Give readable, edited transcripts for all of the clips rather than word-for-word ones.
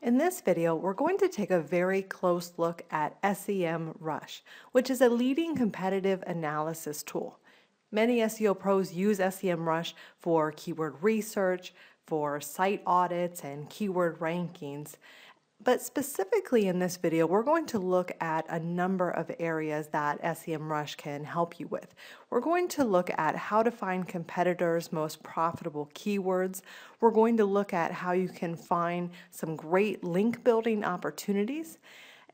In this video, we're going to take a very close look at SEMRush, which is a leading competitive analysis tool. Many SEO pros use SEMRush for keyword research, for site audits, and keyword rankings. But specifically in this video, we're going to look at a number of areas that SEMRush can help you with. We're going to look at how to find competitors' most profitable keywords. We're going to look at how you can find some great link building opportunities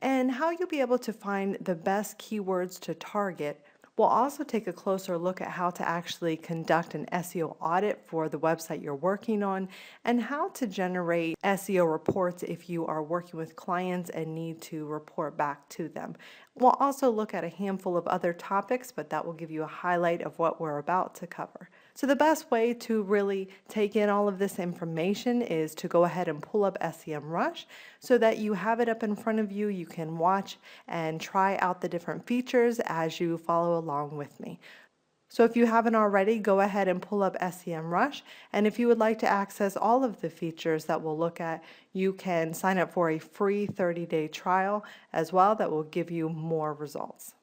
and how you'll be able to find the best keywords to target. We'll also take a closer look at how to actually conduct an SEO audit for the website you're working on and how to generate SEO reports if you are working with clients and need to report back to them. We'll also look at a handful of other topics, but that will give you a highlight of what we're about to cover. So the best way to really take in all of this information is to go ahead and pull up SEMRush so that you have it up in front of you. You can watch and try out the different features as you follow along with me. So if you haven't already, go ahead and pull up SEMRush, and if you would like to access all of the features that we'll look at, you can sign up for a free 30-day trial as well that will give you more results.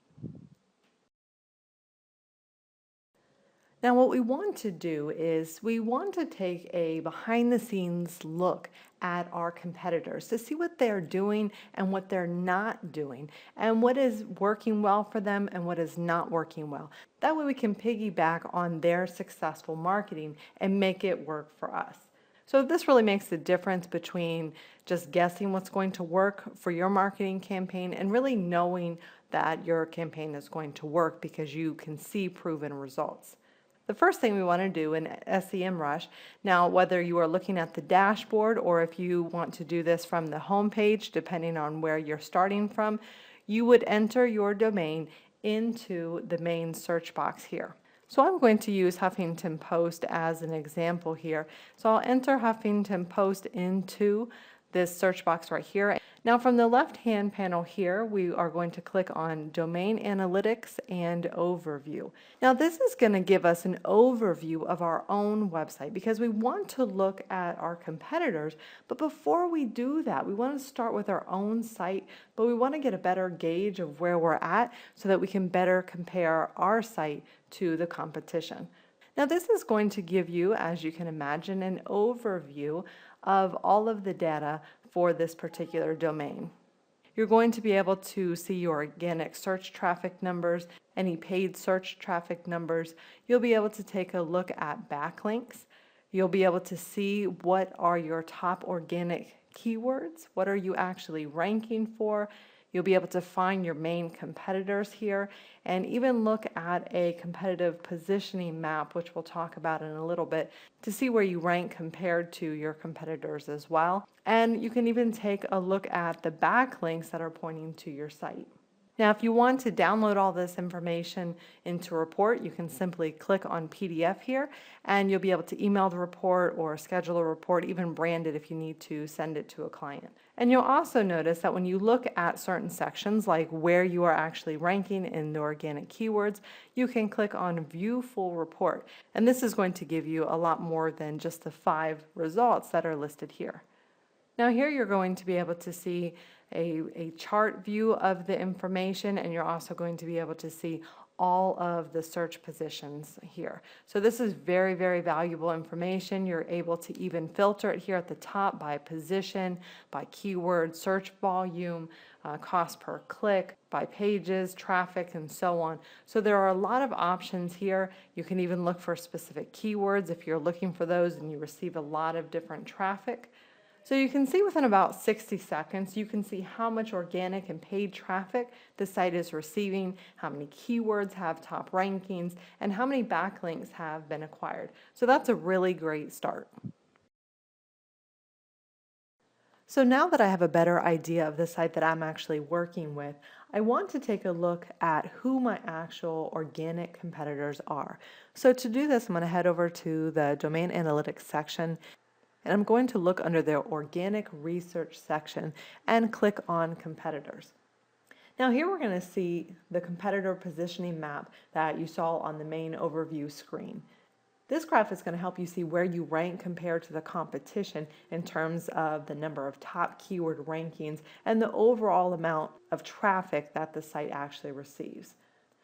Now what we want to do is we want to take a behind-the-scenes look at our competitors to see what they're doing and what they're not doing and what is working well for them and what is not working well. That way we can piggyback on their successful marketing and make it work for us. So this really makes the difference between just guessing what's going to work for your marketing campaign and really knowing that your campaign is going to work because you can see proven results. The first thing we want to do in SEMRush, now whether you are looking at the dashboard or if you want to do this from the home page, depending on where you're starting from, you would enter your domain into the main search box here. So I'm going to use Huffington Post as an example here. So I'll enter Huffington Post into this search box right here. Now from the left-hand panel here, we are going to click on Domain Analytics and Overview. Now this is going to give us an overview of our own website because we want to look at our competitors, but before we do that, we want to start with our own site, but we want to get a better gauge of where we're at so that we can better compare our site to the competition. Now this is going to give you, as you can imagine, an overview of all of the data for this particular domain. You're going to be able to see your organic search traffic numbers, any paid search traffic numbers. You'll be able to take a look at backlinks. You'll be able to see what are your top organic keywords, what are you actually ranking for. You'll be able to find your main competitors here and even look at a competitive positioning map, which we'll talk about in a little bit, to see where you rank compared to your competitors as well. And you can even take a look at the backlinks that are pointing to your site. Now, if you want to download all this information into a report, you can simply click on PDF here and you'll be able to email the report or schedule a report, even brand it if you need to send it to a client. And you'll also notice that when you look at certain sections, like where you are actually ranking in the organic keywords, you can click on View Full Report. And this is going to give you a lot more than just the 5 results that are listed here. Now here you're going to be able to see a chart view of the information, and you're also going to be able to see all of the search positions here. So this is very, very valuable information. You're able to even filter it here at the top by position, by keyword, search volume, cost per click, by pages, traffic, and so on. So there are a lot of options here. You can even look for specific keywords if you're looking for those and you receive a lot of different traffic. So you can see within about 60 seconds, you can see how much organic and paid traffic the site is receiving, how many keywords have top rankings, and how many backlinks have been acquired. So that's a really great start. So now that I have a better idea of the site that I'm actually working with, I want to take a look at who my actual organic competitors are. So to do this, I'm going to head over to the Domain Analytics section. And I'm going to look under the Organic Research section and click on Competitors. Now here we're going to see the competitor positioning map that you saw on the main overview screen. This graph is going to help you see where you rank compared to the competition in terms of the number of top keyword rankings and the overall amount of traffic that the site actually receives.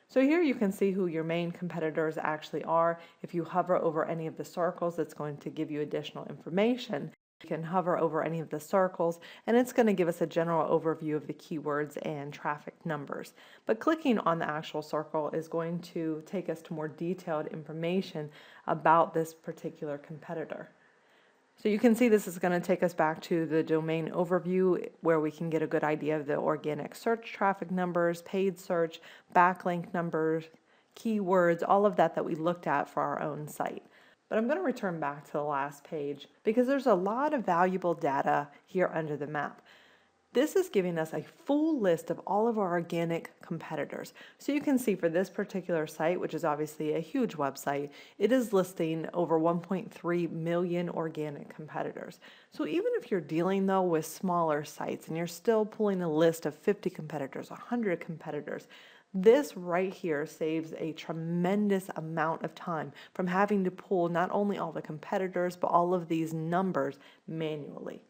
So here you can see who your main competitors actually are. If you hover over any of the circles, it's going to give you additional information. You can hover over any of the circles and it's going to give us a general overview of the keywords and traffic numbers. But clicking on the actual circle is going to take us to more detailed information about this particular competitor. So you can see this is going to take us back to the domain overview where we can get a good idea of the organic search traffic numbers, paid search, backlink numbers, keywords, all of that we looked at for our own site. But I'm going to return back to the last page because there's a lot of valuable data here under the map. This is giving us a full list of all of our organic competitors. So you can see for this particular site, which is obviously a huge website, it is listing over 1.3 million organic competitors. So even if you're dealing though with smaller sites and you're still pulling a list of 50 competitors, 100 competitors, this right here saves a tremendous amount of time from having to pull not only all the competitors, but all of these numbers manually.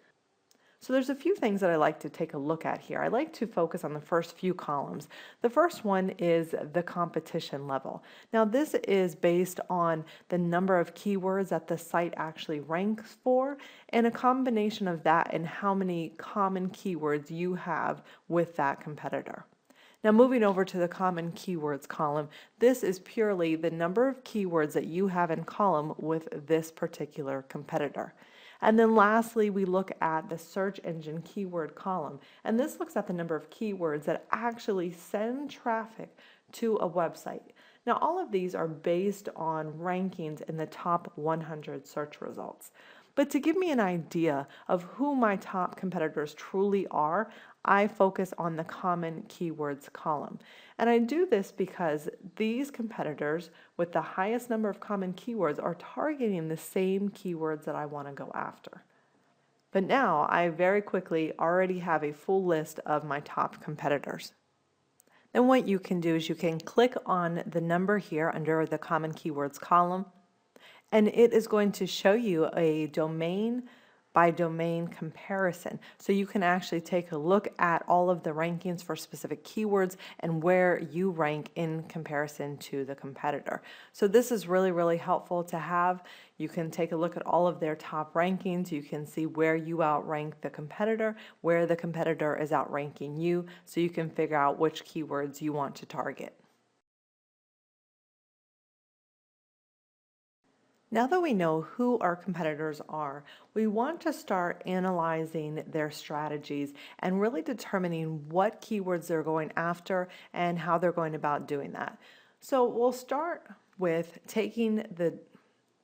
So there's a few things that I like to take a look at here. I like to focus on the first few columns. The first one is the competition level. Now this is based on the number of keywords that the site actually ranks for and a combination of that and how many common keywords you have with that competitor. Now moving over to the common keywords column, this is purely the number of keywords that you have in column with this particular competitor. And then lastly, we look at the search engine keyword column, and this looks at the number of keywords that actually send traffic to a website. Now all of these are based on rankings in the top 100 search results. But to give me an idea of who my top competitors truly are, I focus on the common keywords column. And I do this because these competitors with the highest number of common keywords are targeting the same keywords that I want to go after. But now I very quickly already have a full list of my top competitors. Then what you can do is you can click on the number here under the common keywords column, and it is going to show you a domain by domain comparison. So you can actually take a look at all of the rankings for specific keywords and where you rank in comparison to the competitor. So this is really, really helpful to have. You can take a look at all of their top rankings. You can see where you outrank the competitor, where the competitor is outranking you, so you can figure out which keywords you want to target. Now that we know who our competitors are, we want to start analyzing their strategies and really determining what keywords they're going after and how they're going about doing that. So we'll start with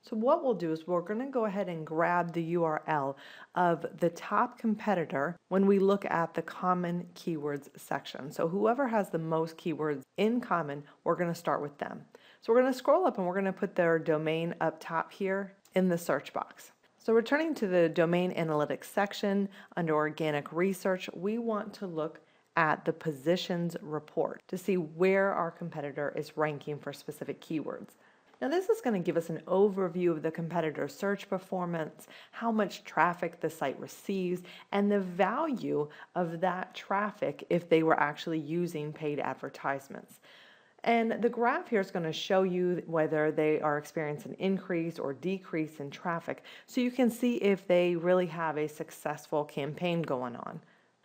so what we'll do is we're going to go ahead and grab the URL of the top competitor when we look at the common keywords section. So whoever has the most keywords in common, we're going to start with them. So we're going to scroll up and we're going to put their domain up top here in the search box. So returning to the domain analytics section under organic research, we want to look at the positions report to see where our competitor is ranking for specific keywords. Now this is going to give us an overview of the competitor's search performance, how much traffic the site receives, and the value of that traffic if they were actually using paid advertisements. And the graph here is going to show you whether they are experiencing an increase or decrease in traffic, so you can see if they really have a successful campaign going on.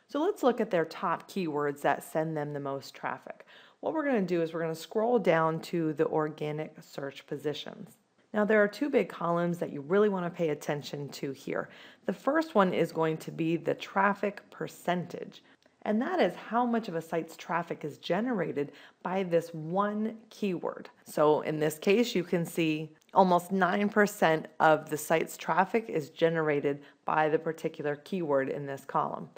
So let's look at their top keywords that send them the most traffic. What we're going to do is we're going to scroll down to the organic search positions. Now there are two big columns that you really want to pay attention to here. The first one is going to be the traffic percentage. And that is how much of a site's traffic is generated by this one keyword. So in this case, you can see almost 9% of the site's traffic is generated by the particular keyword in this column.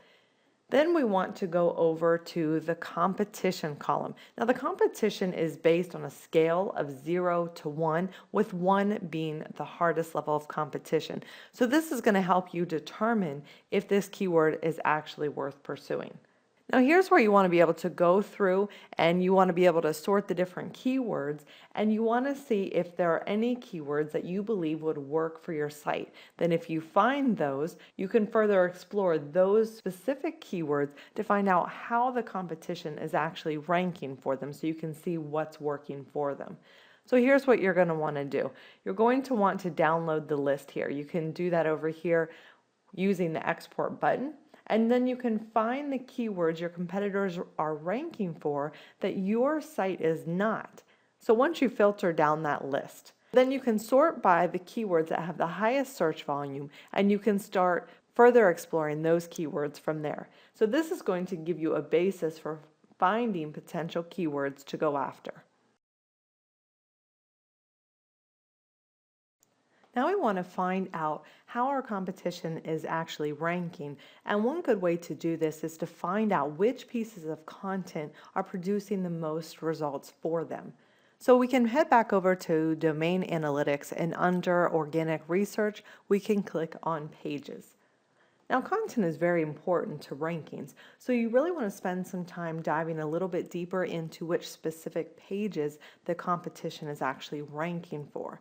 Then we want to go over to the competition column. Now the competition is based on a scale of 0 to 1, with 1 being the hardest level of competition. So this is going to help you determine if this keyword is actually worth pursuing. Now here's where you want to be able to go through and you want to be able to sort the different keywords, and you want to see if there are any keywords that you believe would work for your site. Then if you find those, you can further explore those specific keywords to find out how the competition is actually ranking for them so you can see what's working for them. So here's what you're going to want to do. You're going to want to download the list here. You can do that over here using the export button. And then you can find the keywords your competitors are ranking for that your site is not. So once you filter down that list, then you can sort by the keywords that have the highest search volume, and you can start further exploring those keywords from there. So this is going to give you a basis for finding potential keywords to go after. Now we want to find out how our competition is actually ranking, and one good way to do this is to find out which pieces of content are producing the most results for them. So we can head back over to Domain Analytics, and under Organic Research we can click on Pages. Now content is very important to rankings, so you really want to spend some time diving a little bit deeper into which specific pages the competition is actually ranking for.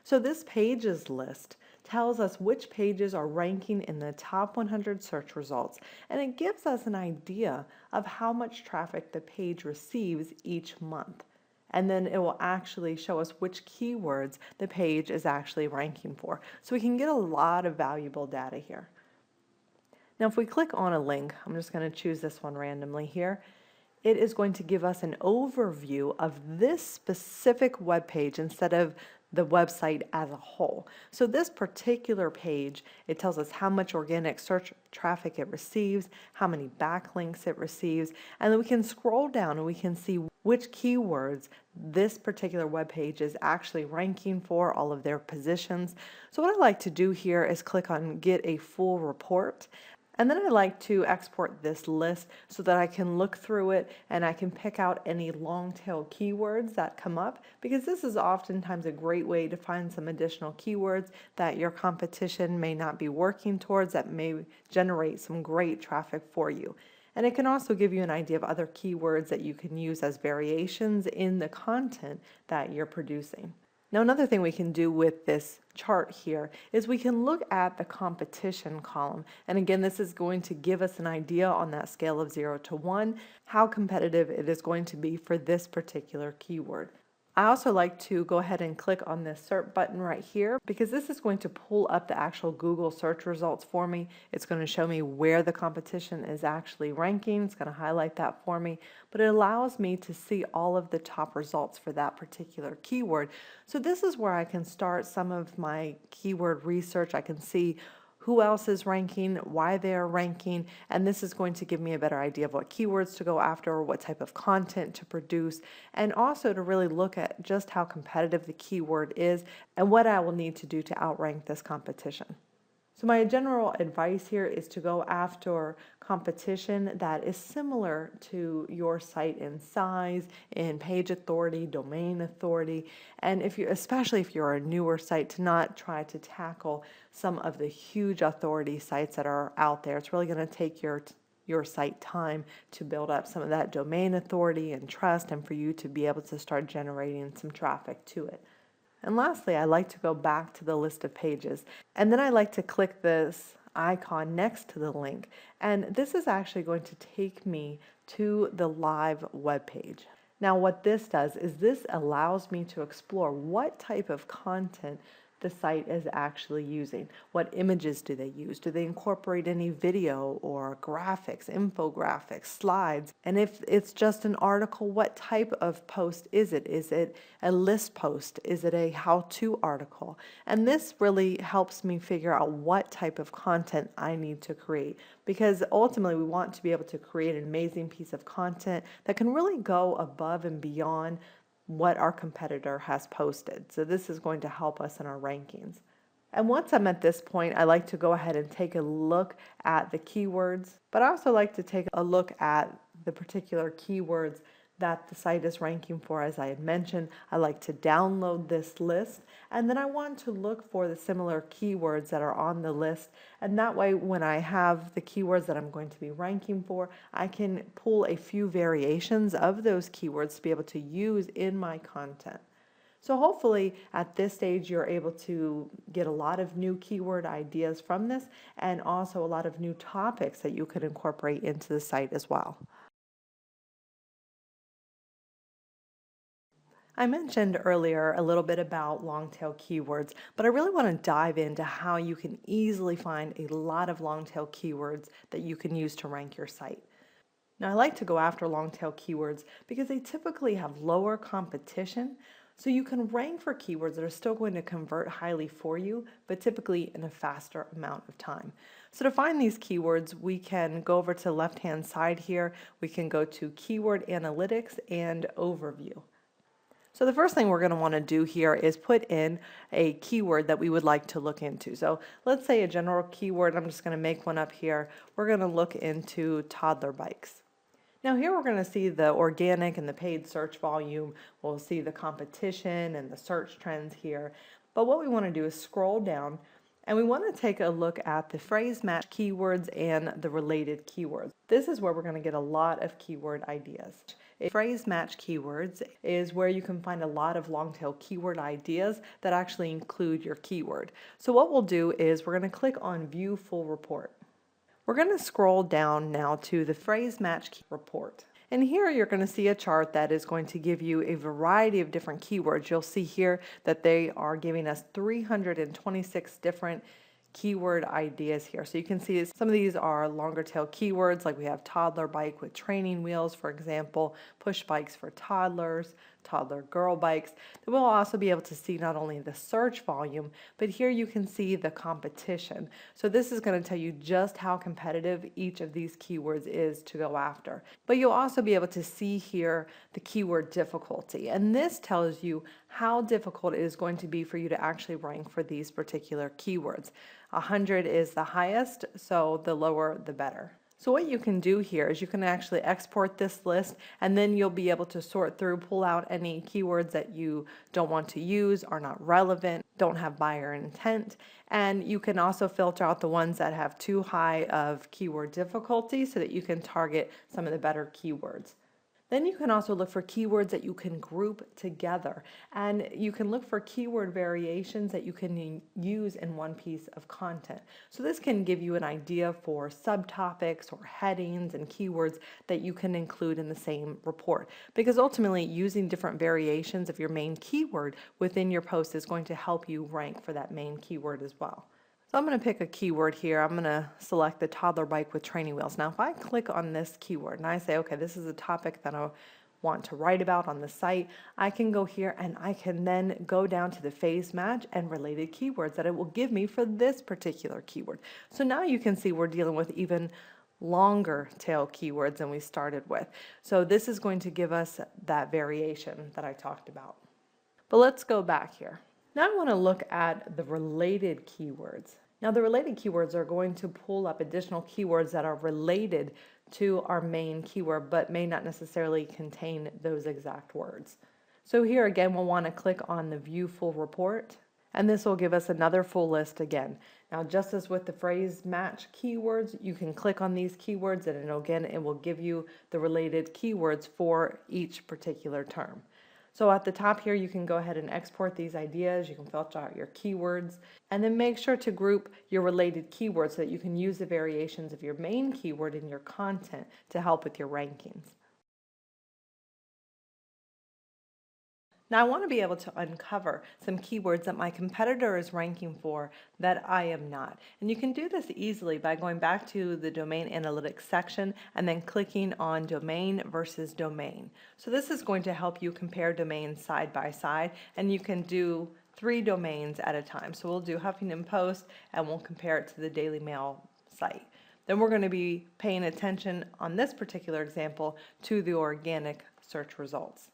So this pages list tells us which pages are ranking in the top 100 search results, and it gives us an idea of how much traffic the page receives each month. And then it will actually show us which keywords the page is actually ranking for. So we can get a lot of valuable data here. Now if we click on a link, I'm just going to choose this one randomly here. It is going to give us an overview of this specific web page instead of the website as a whole. So this particular page, it tells us how much organic search traffic it receives, how many backlinks it receives, and then we can scroll down and we can see which keywords this particular web page is actually ranking for, all of their positions. So what I like to do here is click on Get a Full Report. And then I like to export this list so that I can look through it and I can pick out any long tail keywords that come up, because this is oftentimes a great way to find some additional keywords that your competition may not be working towards that may generate some great traffic for you. And it can also give you an idea of other keywords that you can use as variations in the content that you're producing. Now another thing we can do with this chart here is we can look at the competition column, and again this is going to give us an idea on that scale of 0 to 1 how competitive it is going to be for this particular keyword. I also like to go ahead and click on this search button right here, because this is going to pull up the actual Google search results for me. It's going to show me where the competition is actually ranking. It's going to highlight that for me, but it allows me to see all of the top results for that particular keyword. So this is where I can start some of my keyword research. I can see who else is ranking, why they are ranking, and this is going to give me a better idea of what keywords to go after, what type of content to produce, and also to really look at just how competitive the keyword is and what I will need to do to outrank this competition. So my general advice here is to go after competition that is similar to your site in size, in page authority, domain authority, and especially if you're a newer site, to not try to tackle some of the huge authority sites that are out there. It's really going to take your site time to build up some of that domain authority and trust, and for you to be able to start generating some traffic to it. And lastly, I like to go back to the list of pages, and then I like to click this icon next to the link, and this is actually going to take me to the live web page. Now what this does is this allows me to explore what type of content the site is actually using. What images do they use? Do they incorporate any video or graphics, infographics, slides? And if it's just an article, what type of post is it? Is it a list post? Is it a how-to article? And this really helps me figure out what type of content I need to create, because ultimately we want to be able to create an amazing piece of content that can really go above and beyond what our competitor has posted. So this is going to help us in our rankings. And once I'm at this point, I like to go ahead and take a look at the keywords, but I also like to take a look at the particular keywords that the site is ranking for. As I had mentioned, I like to download this list, and then I want to look for the similar keywords that are on the list, and that way when I have the keywords that I'm going to be ranking for, I can pull a few variations of those keywords to be able to use in my content. So hopefully at this stage you're able to get a lot of new keyword ideas from this, and also a lot of new topics that you could incorporate into the site as well. I mentioned earlier a little bit about long tail keywords, but I really want to dive into how you can easily find a lot of long tail keywords that you can use to rank your site. Now, I like to go after long tail keywords because they typically have lower competition, so you can rank for keywords that are still going to convert highly for you, but typically in a faster amount of time. So to find these keywords, we can go over to the left-hand side here. We can go to Keyword Analytics and Overview. So the first thing we're going to want to do here is put in a keyword that we would like to look into. So let's say a general keyword. I'm just going to make one up here. We're going to look into toddler bikes. Now here we're going to see the organic and the paid search volume. We'll see the competition and the search trends here. But what we want to do is scroll down, and we want to take a look at the phrase match keywords and the related keywords. This is where we're going to get a lot of keyword ideas. Phrase match keywords is where you can find a lot of long tail keyword ideas that actually include your keyword. So what we'll do is we're going to click on View Full Report. We're going to scroll down now to the phrase match report. And here you're going to see a chart that is going to give you a variety of different keywords. You'll see here that they are giving us 326 different keyword ideas here. So you can see some of these are longer tail keywords, like we have toddler bike with training wheels, for example, push bikes for toddlers, toddler girl bikes. Then we'll also be able to see not only the search volume, but here you can see the competition. So this is going to tell you just how competitive each of these keywords is to go after. But you'll also be able to see here the keyword difficulty, and this tells you how difficult it is going to be for you to actually rank for these particular keywords. 100 is the highest, so the lower the better. So what you can do here is you can actually export this list, and then you'll be able to sort through, pull out any keywords that you don't want to use, are not relevant, don't have buyer intent, and you can also filter out the ones that have too high of keyword difficulty so that you can target some of the better keywords. Then you can also look for keywords that you can group together, and you can look for keyword variations that you can use in one piece of content. So this can give you an idea for subtopics or headings and keywords that you can include in the same report, because ultimately using different variations of your main keyword within your post is going to help you rank for that main keyword as well. So I'm going to pick a keyword here. I'm going to select the toddler bike with training wheels. Now if I click on this keyword and I say, okay, this is a topic that I want to write about on the site, I can go here and I can then go down to the phrase match and related keywords that it will give me for this particular keyword. So now you can see we're dealing with even longer tail keywords than we started with. So this is going to give us that variation that I talked about. But let's go back here. Now I want to look at the related keywords. Now the related keywords are going to pull up additional keywords that are related to our main keyword but may not necessarily contain those exact words. So here again we'll want to click on the View Full Report, and this will give us another full list again. Now just as with the phrase match keywords, you can click on these keywords and again it will give you the related keywords for each particular term. So at the top here, you can go ahead and export these ideas. You can filter out your keywords, and then make sure to group your related keywords so that you can use the variations of your main keyword in your content to help with your rankings. Now I want to be able to uncover some keywords that my competitor is ranking for that I am not. And you can do this easily by going back to the domain analytics section and then clicking on domain versus domain. So this is going to help you compare domains side by side, and you can do 3 domains at a time. So we'll do Huffington Post and we'll compare it to the Daily Mail site. Then we're going to be paying attention on this particular example to the organic search results.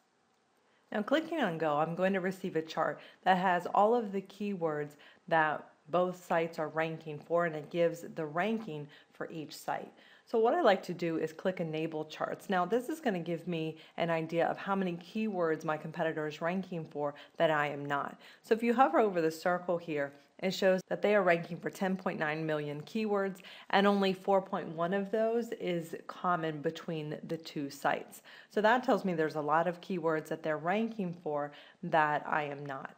Now clicking on Go, I'm going to receive a chart that has all of the keywords that both sites are ranking for, and it gives the ranking for each site. So what I like to do is click Enable Charts. Now this is going to give me an idea of how many keywords my competitor is ranking for that I am not. So if you hover over the circle here, it shows that they are ranking for 10.9 million keywords, and only 4.1 of those is common between the two sites. So that tells me there's a lot of keywords that they're ranking for that I am not.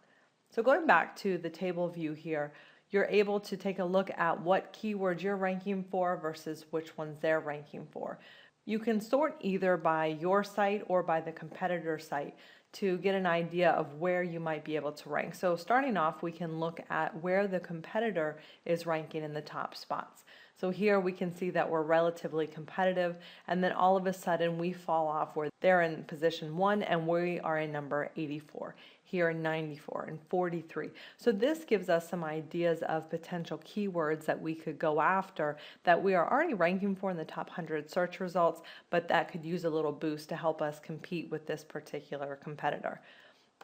So going back to the table view here, you're able to take a look at what keywords you're ranking for versus which ones they're ranking for. You can sort either by your site or by the competitor site to get an idea of where you might be able to rank. So starting off, we can look at where the competitor is ranking in the top spots. So here we can see that we're relatively competitive, and then all of a sudden we fall off where they're in position 1 and we are in number 84. Here in 94 and 43. So this gives us some ideas of potential keywords that we could go after that we are already ranking for in the top 100 search results, but that could use a little boost to help us compete with this particular competitor.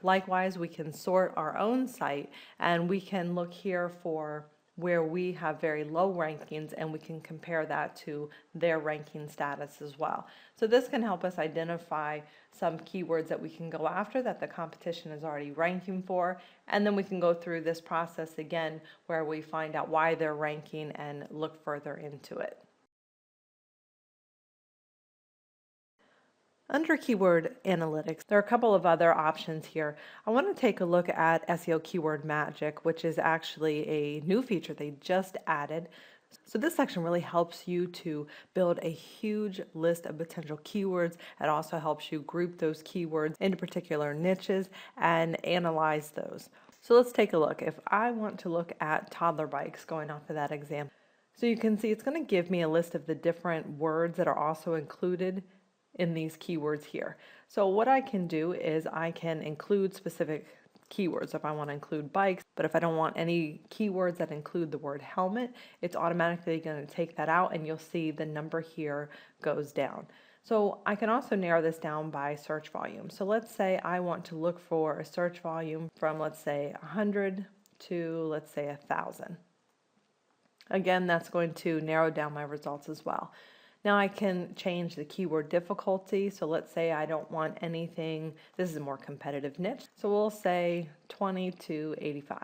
Likewise, we can sort our own site and we can look here for where we have very low rankings, and we can compare that to their ranking status as well. So this can help us identify some keywords that we can go after that the competition is already ranking for, and then we can go through this process again where we find out why they're ranking and look further into it. Under Keyword Analytics, there are a couple of other options here. I want to take a look at SEO Keyword Magic, which is actually a new feature they just added. So this section really helps you to build a huge list of potential keywords. It also helps you group those keywords into particular niches and analyze those. So let's take a look. If I want to look at toddler bikes, going off of that example, so you can see it's going to give me a list of the different words that are also included in these keywords here. So what I can do is I can include specific keywords if I want to include bikes, but if I don't want any keywords that include the word helmet, it's automatically going to take that out, and you'll see the number here goes down. So I can also narrow this down by search volume. So let's say I want to look for a search volume from, let's say, 100 to, let's say, 1,000. Again, that's going to narrow down my results as well. Now I can change the keyword difficulty. So let's say I don't want anything, this is a more competitive niche. So we'll say 20 to 85.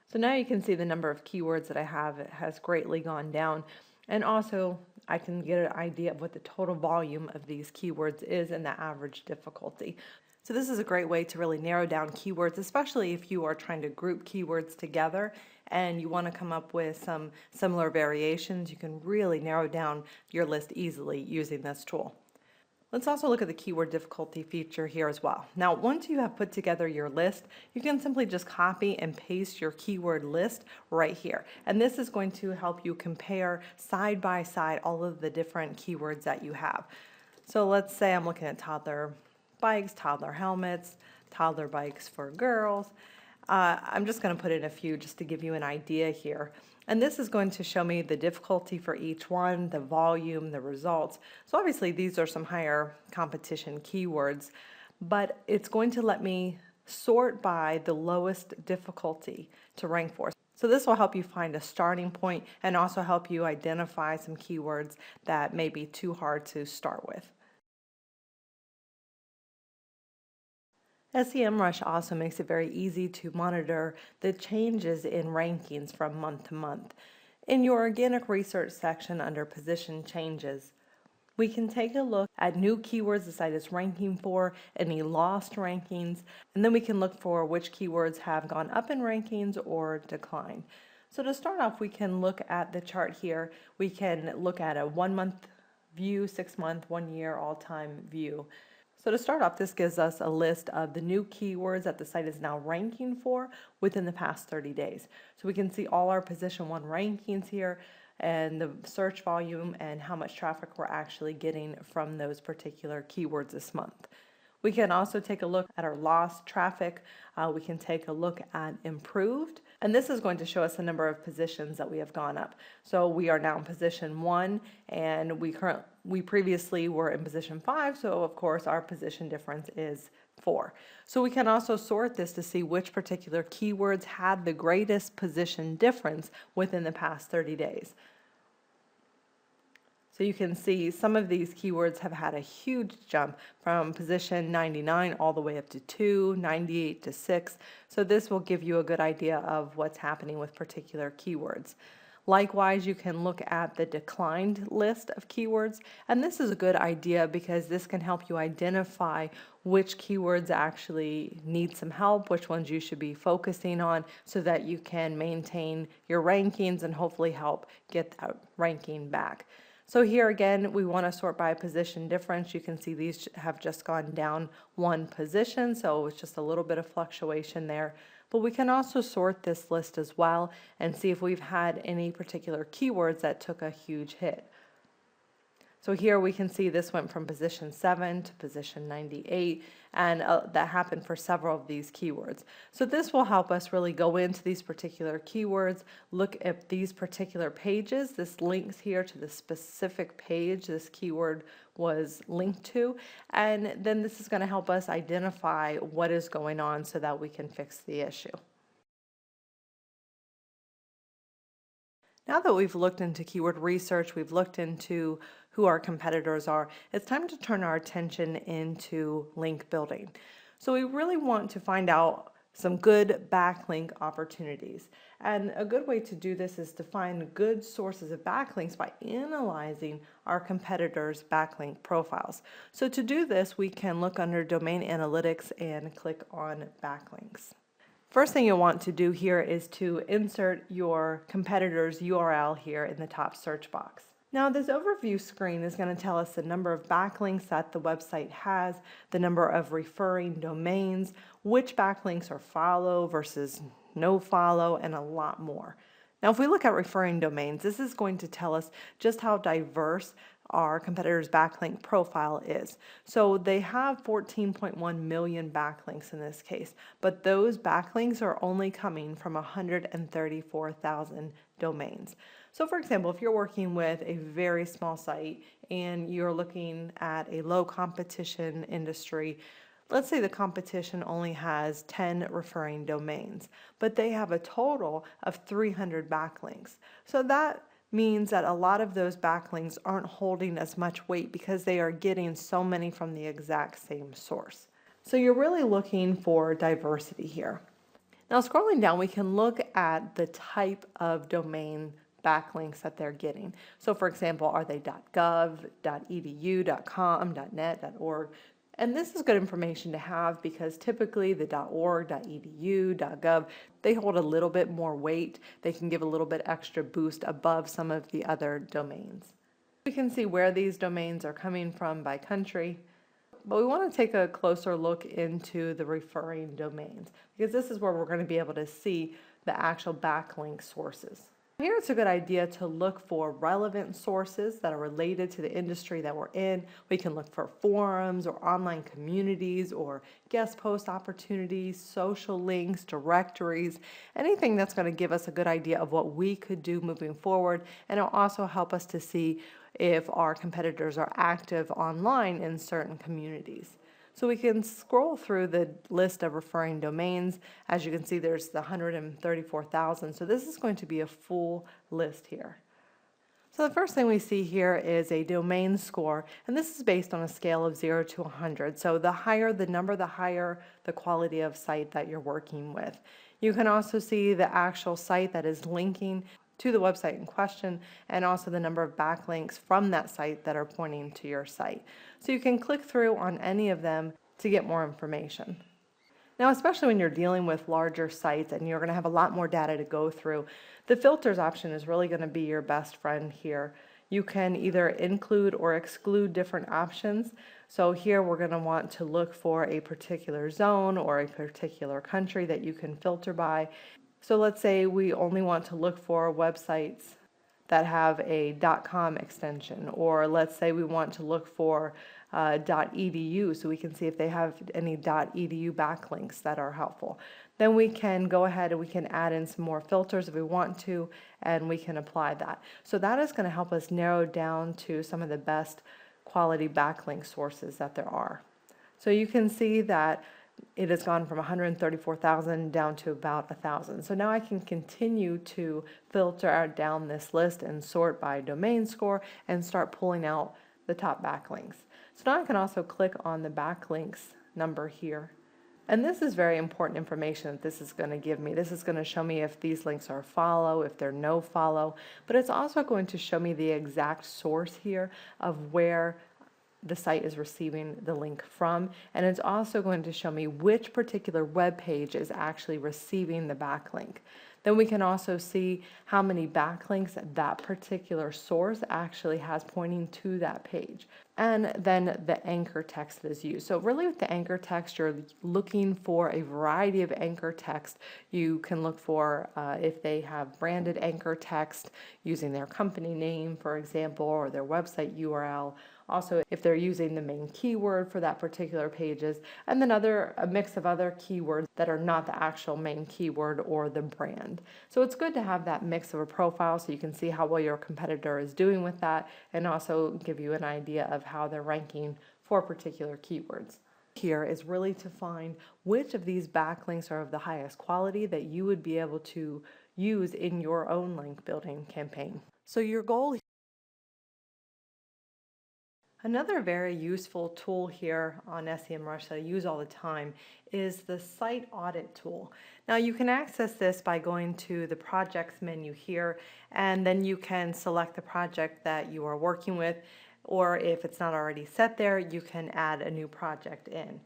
So now you can see the number of keywords that I have has greatly gone down. And also I can get an idea of what the total volume of these keywords is and the average difficulty. So this is a great way to really narrow down keywords, especially if you are trying to group keywords together and you want to come up with some similar variations. You can really narrow down your list easily using this tool. Let's also look at the keyword difficulty feature here as well. Now, once you have put together your list, you can simply just copy and paste your keyword list right here. And this is going to help you compare side by side all of the different keywords that you have. So let's say I'm looking at toddler bikes, toddler helmets, toddler bikes for girls. I'm just going to put in a few just to give you an idea here. And this is going to show me the difficulty for each one, the volume, the results. So obviously these are some higher competition keywords, but it's going to let me sort by the lowest difficulty to rank for. So this will help you find a starting point and also help you identify some keywords that may be too hard to start with. SEMRush also makes it very easy to monitor the changes in rankings from month to month. In your organic research section under position changes, we can take a look at new keywords the site is ranking for, any lost rankings, and then we can look for which keywords have gone up in rankings or declined. So to start off, we can look at the chart here. We can look at a 1 month view, 6 month, 1 year, all-time view. So to start off, this gives us a list of the new keywords that the site is now ranking for within the past 30 days. So we can see all our position 1 rankings here and the search volume and how much traffic we're actually getting from those particular keywords this month. We can also take a look at our lost traffic. We can take a look at improved, and this is going to show us the number of positions that we have gone up. So we are now in position 1, and we previously were in position 5, so of course our position difference is 4. So we can also sort this to see which particular keywords had the greatest position difference within the past 30 days. So you can see some of these keywords have had a huge jump from position 99 all the way up to 2, 98 to 6. So this will give you a good idea of what's happening with particular keywords. Likewise, you can look at the declined list of keywords, and this is a good idea because this can help you identify which keywords actually need some help, which ones you should be focusing on so that you can maintain your rankings and hopefully help get that ranking back. So here again, we want to sort by position difference. You can see these have just gone down one position, so it's just a little bit of fluctuation there. But we can also sort this list as well and see if we've had any particular keywords that took a huge hit. So here we can see this went from position 7 to position 98, and that happened for several of these keywords. So this will help us really go into these particular keywords, look at these particular pages. This links here to the specific page this keyword was linked to, and then this is going to help us identify what is going on so that we can fix the issue. Now that we've looked into keyword research, we've looked into who our competitors are, it's time to turn our attention into link building. So we really want to find out some good backlink opportunities. And a good way to do this is to find good sources of backlinks by analyzing our competitors' backlink profiles. So to do this, we can look under Domain Analytics and click on Backlinks. First thing you'll want to do here is to insert your competitor's URL here in the top search box. Now this overview screen is going to tell us the number of backlinks that the website has, the number of referring domains, which backlinks are follow versus no follow, and a lot more. Now if we look at referring domains, this is going to tell us just how diverse our competitor's backlink profile is. So they have 14.1 million backlinks in this case, but those backlinks are only coming from 134,000 domains. So for example, if you're working with a very small site and you're looking at a low competition industry, let's say the competition only has 10 referring domains, but they have a total of 300 backlinks. So that means that a lot of those backlinks aren't holding as much weight because they are getting so many from the exact same source. So you're really looking for diversity here. Now scrolling down, we can look at the type of domain backlinks that they're getting. So for example, are they .gov, .edu, .com, .net, .org? And this is good information to have because typically the .org, .edu, .gov, they hold a little bit more weight. They can give a little bit extra boost above some of the other domains. We can see where these domains are coming from by country, but we want to take a closer look into the referring domains because this is where we're going to be able to see the actual backlink sources. Here it's a good idea to look for relevant sources that are related to the industry that we're in. We can look for forums or online communities or guest post opportunities, social links, directories, anything that's going to give us a good idea of what we could do moving forward, and it'll also help us to see if our competitors are active online in certain communities. So we can scroll through the list of referring domains. As you can see, there's the 134,000. So this is going to be a full list here. So the first thing we see here is a domain score, and this is based on a scale of 0 to 100. So the higher the number, the higher the quality of site that you're working with. You can also see the actual site that is linking to the website in question, and also the number of backlinks from that site that are pointing to your site. So you can click through on any of them to get more information. Now, especially when you're dealing with larger sites and you're going to have a lot more data to go through, the filters option is really going to be your best friend here. You can either include or exclude different options. So here we're going to want to look for a particular zone or a particular country that you can filter by. So let's say we only want to look for websites that have a .com extension, or let's say we want to look for .edu so we can see if they have any .edu backlinks that are helpful. Then we can go ahead and we can add in some more filters if we want to, and we can apply that. So that is going to help us narrow down to some of the best quality backlink sources that there are. So you can see that it has gone from 134,000 down to about 1,000. So now I can continue to filter down this list and sort by domain score and start pulling out the top backlinks. So now I can also click on the backlinks number here. And this is very important information that this is going to give me. This is going to show me if these links are follow, if they're no follow, but it's also going to show me the exact source here of where the site is receiving the link from, and it's also going to show me which particular web page is actually receiving the backlink. Then we can also see how many backlinks that particular source actually has pointing to that page. And then the anchor text that is used. So really with the anchor text, you're looking for a variety of anchor text. You can look for if they have branded anchor text using their company name, for example, or their website URL. Also, if they're using the main keyword for that particular pages, and then a mix of other keywords that are not the actual main keyword or the brand. So it's good to have that mix of a profile so you can see how well your competitor is doing with that, and also give you an idea of how they're ranking for particular keywords. Here is really to find which of these backlinks are of the highest quality that you would be able to use in your own link building campaign. So your goal. Another very useful tool here on SEMRush that I use all the time is the site audit tool. Now you can access this by going to the projects menu here, and then you can select the project that you are working with, or if it's not already set there, you can add a new project in.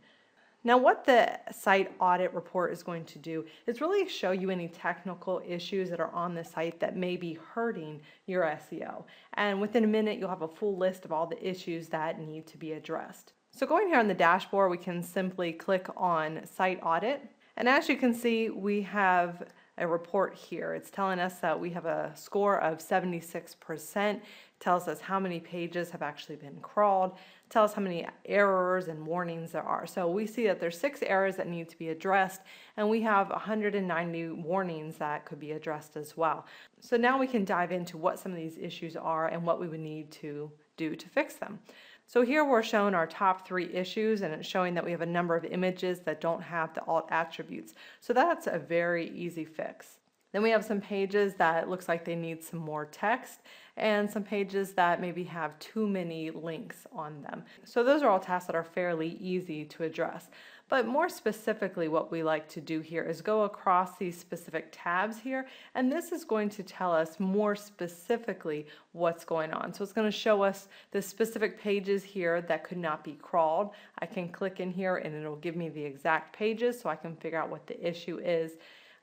Now what the site audit report is going to do is really show you any technical issues that are on the site that may be hurting your SEO. And within a minute, you'll have a full list of all the issues that need to be addressed. So going here on the dashboard, we can simply click on site audit. And as you can see, we have a report here. It's telling us that we have a score of 76%. It tells us how many pages have actually been crawled. It tells us how many errors and warnings there are. So we see that there's 6 errors that need to be addressed, and we have 190 warnings that could be addressed as well. So now we can dive into what some of these issues are and what we would need to do to fix them. So here we're showing our top 3 issues, and it's showing that we have a number of images that don't have the alt attributes. So that's a very easy fix. Then we have some pages that looks like they need some more text, and some pages that maybe have too many links on them. So those are all tasks that are fairly easy to address. But more specifically, what we like to do here is go across these specific tabs here, and this is going to tell us more specifically what's going on. So it's going to show us the specific pages here that could not be crawled. I can click in here and it'll give me the exact pages so I can figure out what the issue is.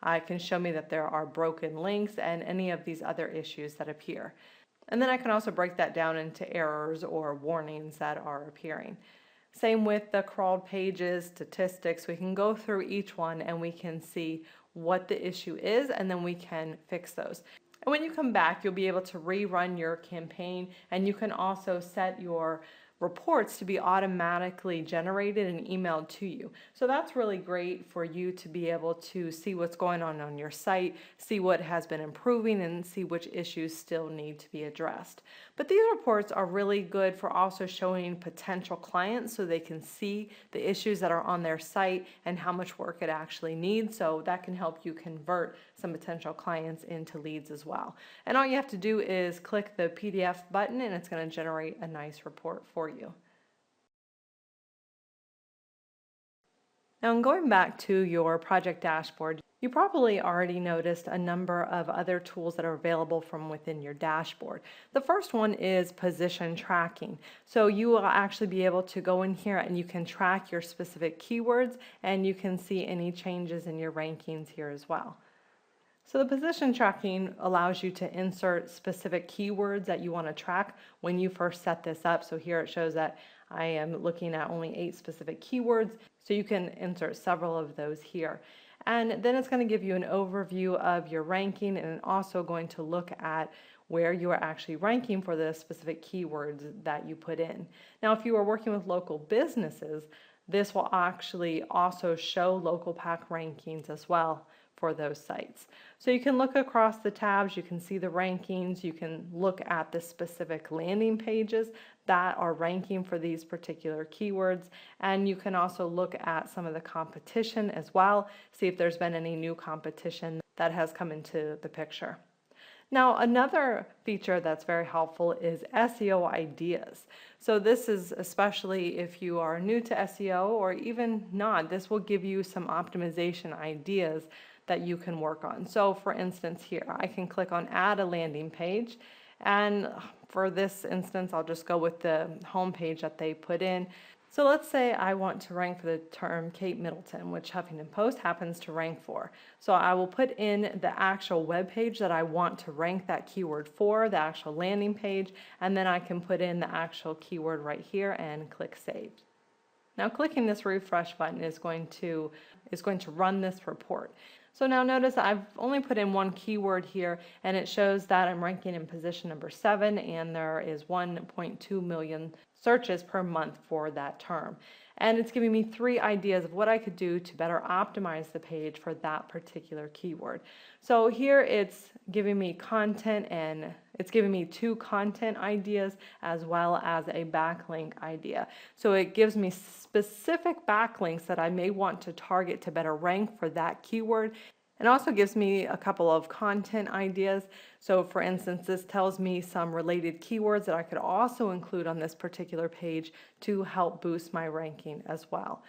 It can show me that there are broken links and any of these other issues that appear. And then I can also break that down into errors or warnings that are appearing. Same with the crawled pages, statistics. We can go through each one and we can see what the issue is, and then we can fix those. And when you come back, you'll be able to rerun your campaign, and you can also set your reports to be automatically generated and emailed to you. So that's really great for you to be able to see what's going on your site, see what has been improving, and see which issues still need to be addressed. But these reports are really good for also showing potential clients so they can see the issues that are on their site and how much work it actually needs. So that can help you convert some potential clients into leads as well. And all you have to do is click the PDF button, and it's going to generate a nice report for you. Now, in going back to your project dashboard, you probably already noticed a number of other tools that are available from within your dashboard. The first one is position tracking. So you will actually be able to go in here and you can track your specific keywords, and you can see any changes in your rankings here as well. So the position tracking allows you to insert specific keywords that you want to track when you first set this up. So here it shows that I am looking at only 8 specific keywords, so you can insert several of those here. And then it's going to give you an overview of your ranking, and also going to look at where you are actually ranking for the specific keywords that you put in. Now, if you are working with local businesses, this will actually also show local pack rankings as well for those sites. So you can look across the tabs, you can see the rankings, you can look at the specific landing pages that are ranking for these particular keywords, and you can also look at some of the competition as well, see if there's been any new competition that has come into the picture. Now, another feature that's very helpful is SEO ideas. So this is especially if you are new to SEO or even not, this will give you some optimization ideas that you can work on. So for instance here, I can click on add a landing page, and for this instance, I'll just go with the home page that they put in. So let's say I want to rank for the term Kate Middleton, which Huffington Post happens to rank for. So I will put in the actual web page that I want to rank that keyword for, the actual landing page, and then I can put in the actual keyword right here and click Save. Now clicking this refresh button is going to run this report. So now notice I've only put in one keyword here, and it shows that I'm ranking in position number 7, and there is 1.2 million searches per month for that term. And it's giving me 3 ideas of what I could do to better optimize the page for that particular keyword. So here it's giving me content, and it's giving me 2 content ideas as well as a backlink idea. So it gives me specific backlinks that I may want to target to better rank for that keyword. It also gives me a couple of content ideas. So for instance, this tells me some related keywords that I could also include on this particular page to help boost my ranking as well.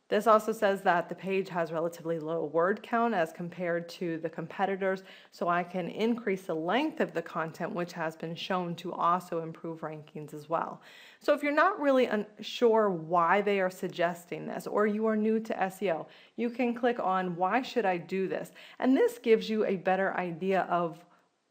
This also says that the page has relatively low word count as compared to the competitors, so I can increase the length of the content, which has been shown to also improve rankings as well. So if you're not really sure why they are suggesting this, or you are new to SEO, you can click on why should I do this? And this gives you a better idea of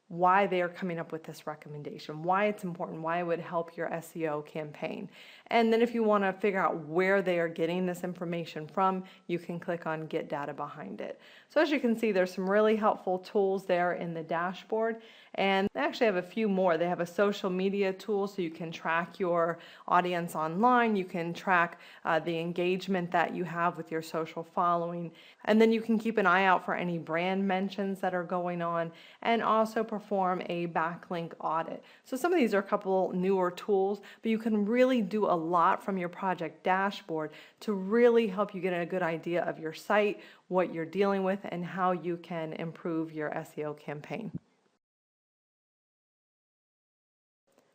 why they are coming up with this recommendation, why it's important, why it would help your SEO campaign. And then if you want to figure out where they are getting this information from, you can click on Get Data behind it. So as you can see, there's some really helpful tools there in the dashboard, and they actually have a few more. They have a social media tool so you can track your audience online, you can track the engagement that you have with your social following, and then you can keep an eye out for any brand mentions that are going on, and also perform a backlink audit. So some of these are a couple newer tools, but you can really do a lot from your project dashboard to really help you get a good idea of your site, what you're dealing with, and how you can improve your SEO campaign.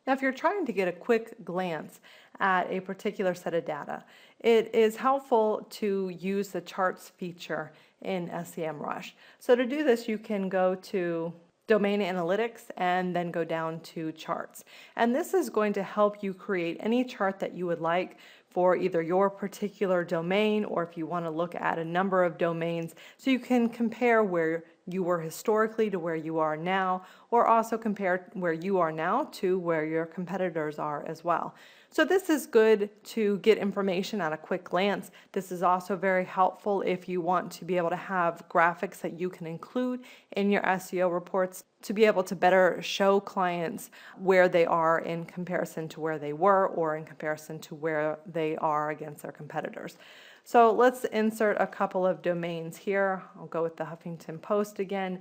Now, if you're trying to get a quick glance at a particular set of data, it is helpful to use the charts feature in SEMRush. So to do this, you can go to Domain Analytics and then go down to Charts. And this is going to help you create any chart that you would like for either your particular domain, or if you want to look at a number of domains, so you can compare where you were historically to where you are now, or also compare where you are now to where your competitors are as well. So this is good to get information at a quick glance. This is also very helpful if you want to be able to have graphics that you can include in your SEO reports to be able to better show clients where they are in comparison to where they were, or in comparison to where they are against their competitors. So let's insert a couple of domains here. I'll go with the Huffington Post again.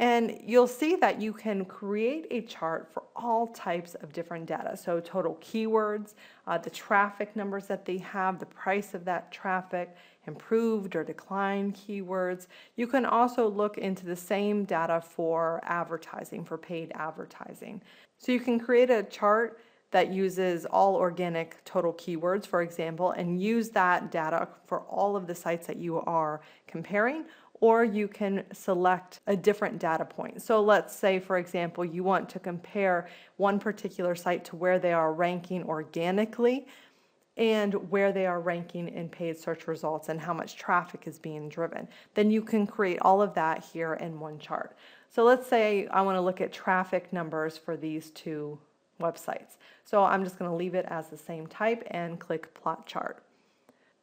And you'll see that you can create a chart for all types of different data. So total keywords, the traffic numbers that they have, the price of that traffic, improved or declined keywords. You can also look into the same data for advertising, for paid advertising. So you can create a chart that uses all organic total keywords, for example, and use that data for all of the sites that you are comparing, or you can select a different data point. So let's say, for example, you want to compare one particular site to where they are ranking organically and where they are ranking in paid search results and how much traffic is being driven. Then you can create all of that here in one chart. So let's say I want to look at traffic numbers for these 2 websites. So I'm just going to leave it as the same type and click Plot Chart.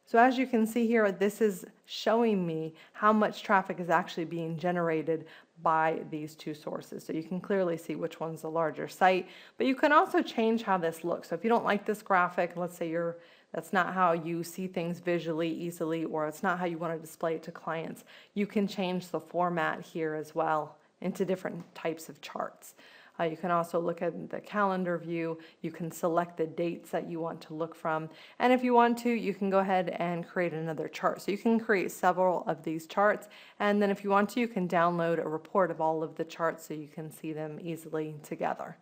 So as you can see here, this is showing me how much traffic is actually being generated by these 2 sources. So you can clearly see which one's the larger site, but you can also change how this looks. So if you don't like this graphic, let's say you're that's not how you see things visually easily, or it's not how you want to display it to clients, you can change the format here as well into different types of charts. You can also look at the calendar view. You can select the dates that you want to look from. And if you want to, you can go ahead and create another chart. So you can create several of these charts. And then if you want to, you can download a report of all of the charts so you can see them easily together.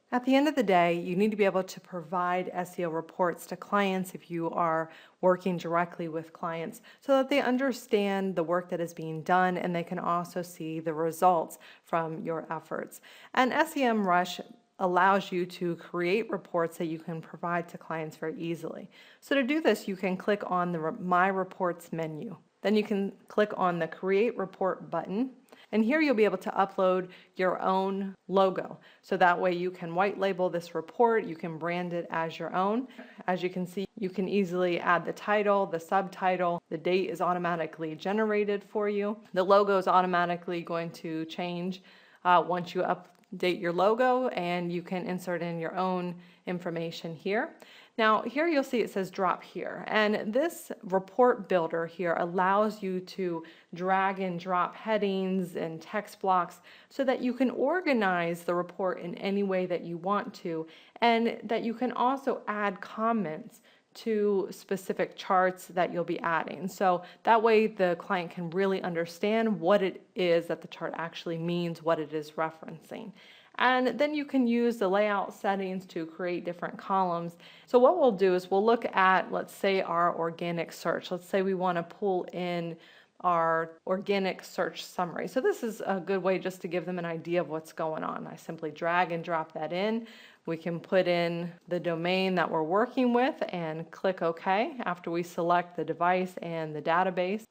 At the end of the day, you need to be able to provide SEO reports to clients if you are working directly with clients so that they understand the work that is being done and they can also see the results from your efforts. And SEMRush allows you to create reports that you can provide to clients very easily. So to do this, you can click on the My Reports menu. Then you can click on the Create Report button. And here you'll be able to upload your own logo. So that way you can white label this report, you can brand it as your own. As you can see, you can easily add the title, the subtitle, the date is automatically generated for you. The logo is automatically going to change once you update your logo, and you can insert in your own information here. Now here you'll see it says drop here, and this report builder here allows you to drag and drop headings and text blocks so that you can organize the report in any way that you want to, and that you can also add comments to specific charts that you'll be adding. So that way the client can really understand what it is that the chart actually means, what it is referencing. And then you can use the layout settings to create different columns. So what we'll do is we'll look at, let's say, our organic search. Let's say we want to pull in our organic search summary. So this is a good way just to give them an idea of what's going on. I simply drag and drop that in. We can put in the domain that we're working with and click OK after we select the device and the database.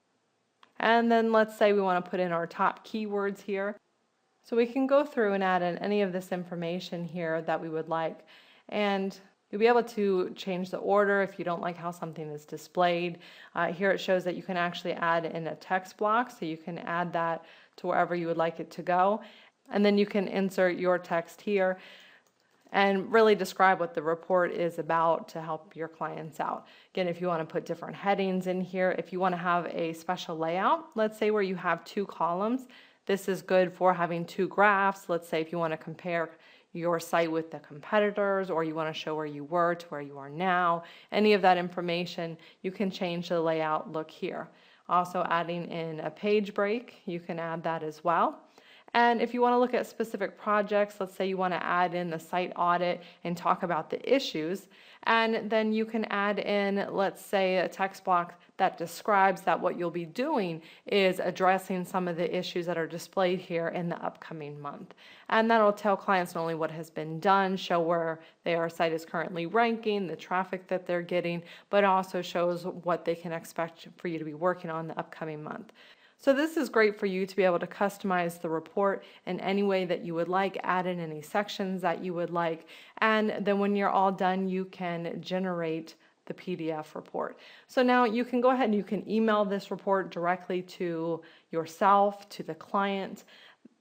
And then let's say we want to put in our top keywords here. So we can go through and add in any of this information here that we would like. And you'll be able to change the order if you don't like how something is displayed. Here it shows that you can actually add in a text block, so you can add that to wherever you would like it to go. And then you can insert your text here and really describe what the report is about to help your clients out. Again, if you want to put different headings in here, if you want to have a special layout, let's say where you have 2 columns, this is good for having 2 graphs. Let's say if you want to compare your site with the competitors, or you want to show where you were to where you are now, any of that information, you can change the layout look here. Also adding in a page break, you can add that as well. And if you want to look at specific projects, let's say you want to add in the site audit and talk about the issues, and then you can add in, let's say, a text block that describes that what you'll be doing is addressing some of the issues that are displayed here in the upcoming month. And that'll tell clients not only what has been done, show where their site is currently ranking, the traffic that they're getting, but also shows what they can expect for you to be working on the upcoming month. So this is great for you to be able to customize the report in any way that you would like, add in any sections that you would like, and then when you're all done, you can generate the PDF report. So now you can go ahead and you can email this report directly to yourself, to the client.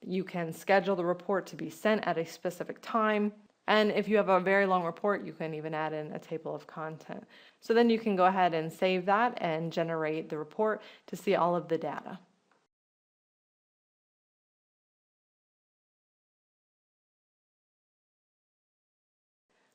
You can schedule the report to be sent at a specific time. And if you have a very long report, you can even add in a table of content. So then you can go ahead and save that and generate the report to see all of the data.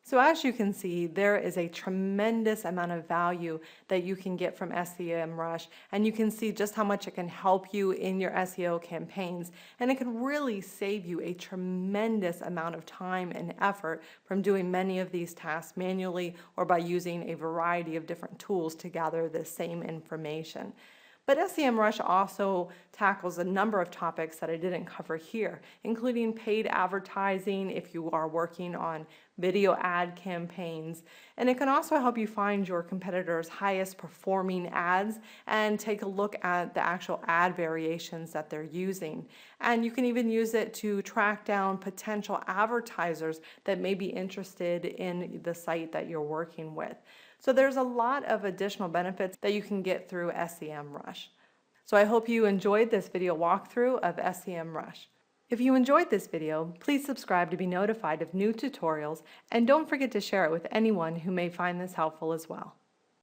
So as you can see, there is a tremendous amount of value that you can get from SEMRush, and you can see just how much it can help you in your SEO campaigns, and it can really save you a tremendous amount of time and effort from doing many of these tasks manually or by using a variety of different tools to gather the same information. But SEMRush also tackles a number of topics that I didn't cover here, including paid advertising if you are working on video ad campaigns. And it can also help you find your competitors' highest performing ads and take a look at the actual ad variations that they're using. And you can even use it to track down potential advertisers that may be interested in the site that you're working with. So there's a lot of additional benefits that you can get through SEMRush. So I hope you enjoyed this video walkthrough of SEMRush. If you enjoyed this video, please subscribe to be notified of new tutorials, and don't forget to share it with anyone who may find this helpful as well.